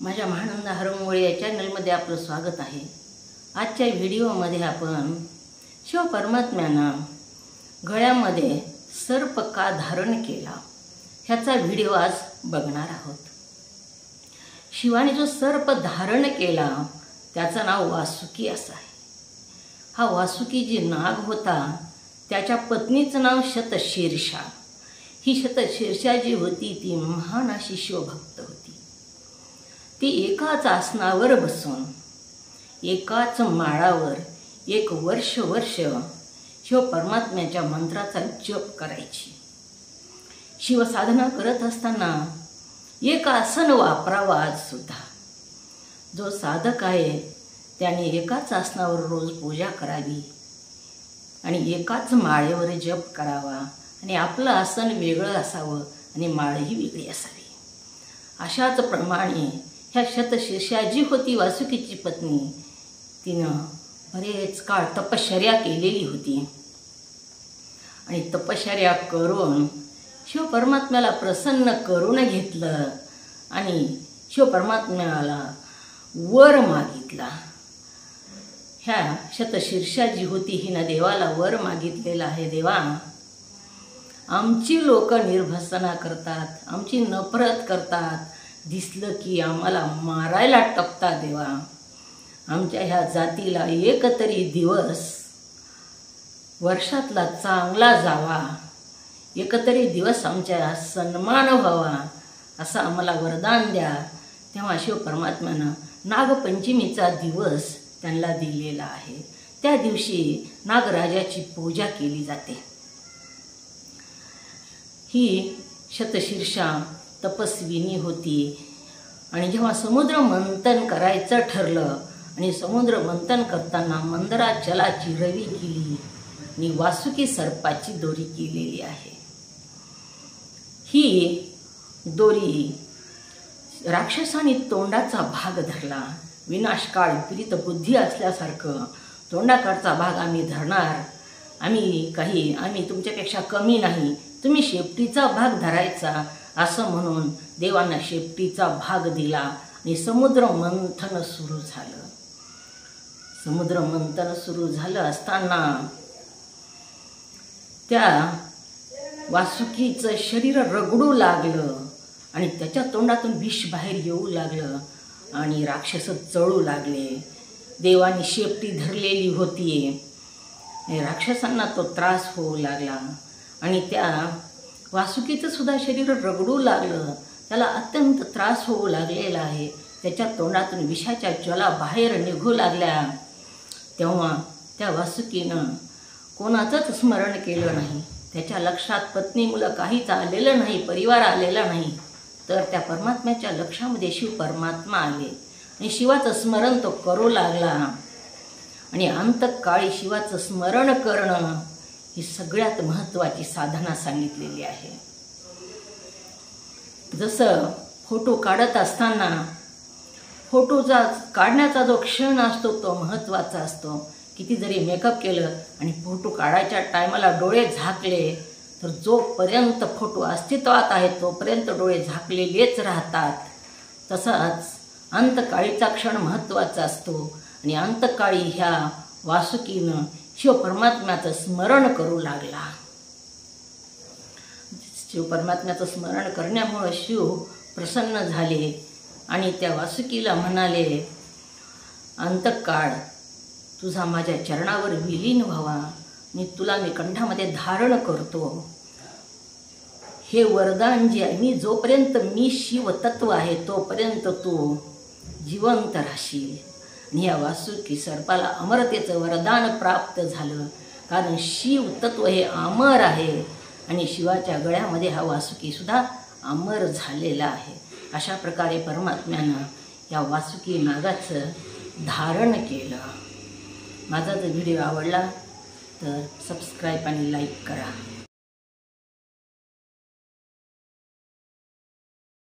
माझ्या महानंदा हरमुळे या चॅनलमध्ये आपलं स्वागत आहे। आजच्या व्हिडिओमध्ये आपण शिव परमात्म्यानं गळ्यामध्ये सर्प का धारण केला ह्याचा व्हिडिओ आज बघणार आहोत। शिवाने जो सर्प धारण केला त्याचं नाव वासुकी असं आहे। हा वासुकी जी नाग होता त्याच्या पत्नीचं नाव शतशीर्षा। ही शतशीर्षा जी होती ती महान अशी शिवभक्त होती। ती एकाच आसनावर बसून एकाच माळावर एक वर्ष शिव परमात्म्याच्या मंत्राचा जप करायची। शिवसाधना करत असताना एक आसन वापरावं। आज सुद्धा जो साधक आहे त्याने एकाच आसनावर रोज पूजा करावी आणि एकाच माळेवर जप करावा आणि आपलं आसन वेगळं असावं आणि माळही वेगळी असावी। अशाच प्रमाणे ह्या शतशीर्षा जी होती वासुकीची पत्नी तिनं बरेच काळ तपश्चर्या केलेली होती आणि तपश्चर्या करून शिव परमात्म्याला प्रसन्न करून घेतलं आणि शिव परमात्म्याला वर मागितला। ह्या शतशीर्षा जी होती हिनं देवाला वर मागितलेला आहे, देवा आमची लोक निर्भसना करतात, आमची नफरत करतात, दिसलं की आम्हाला मारायला टपतात। देवा आमच्या ह्या जातीला एक तरी दिवस वर्षातला चांगला जावा, एक तरी दिवस आमच्या सन्मान व्हावा असं आम्हाला वरदान द्या। तेव्हा शिव परमात्म्यानं नागपंचमीचा दिवस त्यांना दिलेला आहे। त्या दिवशी नागराजाची पूजा केली जाते। ही शतशीर्षा तपस्विनी होती आणि जेव्हा समुद्र मंथन करायचं ठरलं आणि समुद्र मंथन करताना मंदराचलाची रवी केली आणि वासुकी सर्पाची दोरी केलेली आहे। ही दोरी राक्षसाने तोंडाचा भाग धरला। विनाशकाळ विपरीत बुद्धी असल्यासारखं तोंडाकडचा भाग आम्ही धरणार, आम्ही तुमच्यापेक्षा कमी नाही, तुम्ही शेपटीचा भाग धरायचा असं म्हणून देवांना शेपटीचा भाग दिला आणि समुद्र मंथन सुरू झालं। समुद्र मंथन सुरू झालं असताना त्या वासुकीचं शरीर रगडू लागलं आणि त्याच्या तोंडातून विष बाहेर येऊ लागलं आणि राक्षस चळू लागले। देवाने शेपटी धरलेली होती, राक्षसांना तो त्रास होऊ लागला आणि त्या वासुकीचं सुद्धा शरीर रगडू लागलं, त्याला अत्यंत त्रास होऊ लागलेला आहे। त्याच्या तोंडातून विषाच्या ज्वाला बाहेर निघू लागल्या। तेव्हा त्या वासुकीनं कोणाचंच स्मरण केलं नाही, त्याच्या लक्षात पत्नी मुलं काहीच आलेलं नाही, परिवार आलेला नाही, तर त्या परमात्म्याच्या लक्षामध्ये शिव परमात्मा आले आणि शिवाचं स्मरण तो करू लागला। आणि अंतकाळी शिवाचं स्मरण करणं ही सगळ्यात महत्त्वाची साधना सांगितलेली आहे। जसं फोटो काढत असताना फोटोचा काढण्याचा जो क्षण असतो तो महत्त्वाचा असतो। किती जरी मेकअप केलं आणि फोटो काढायच्या टायमाला डोळे झाकले तर जोपर्यंत फोटो अस्तित्वात आहे तोपर्यंत डोळे झाकलेलेच राहतात। तसंच अंतकाळीचा क्षण महत्त्वाचा असतो आणि अंतकाळी ह्या वासुकीनं शिव परमात्म्याचं स्मरण करू लागला। शिव परमात्म्याचं स्मरण करण्यामुळे शिव प्रसन्न झाले आणि त्या वासुकीला म्हणाले, अंतकाळ तुझा माझ्या चरणावर विलीन व्हावा, मी कंठामध्ये धारण करतो। हे वरदान जे आहे, जोपर्यंत मी शिव तत्व आहे तोपर्यंत तू जिवंत राहशील। आणि या वासुकी सर्पाला अमरतेचं वरदान प्राप्त झालं, कारण शिव तत्व हे अमर आहे आणि शिवाच्या गळ्यामध्ये हा वासुकी सुद्धा अमर झालेला आहे। अशा प्रकारे परमात्म्यानं या वासुकी नागाचं धारण केलं। माझा जर व्हिडिओ आवडला तर सबस्क्राईब आणि लाईक करा।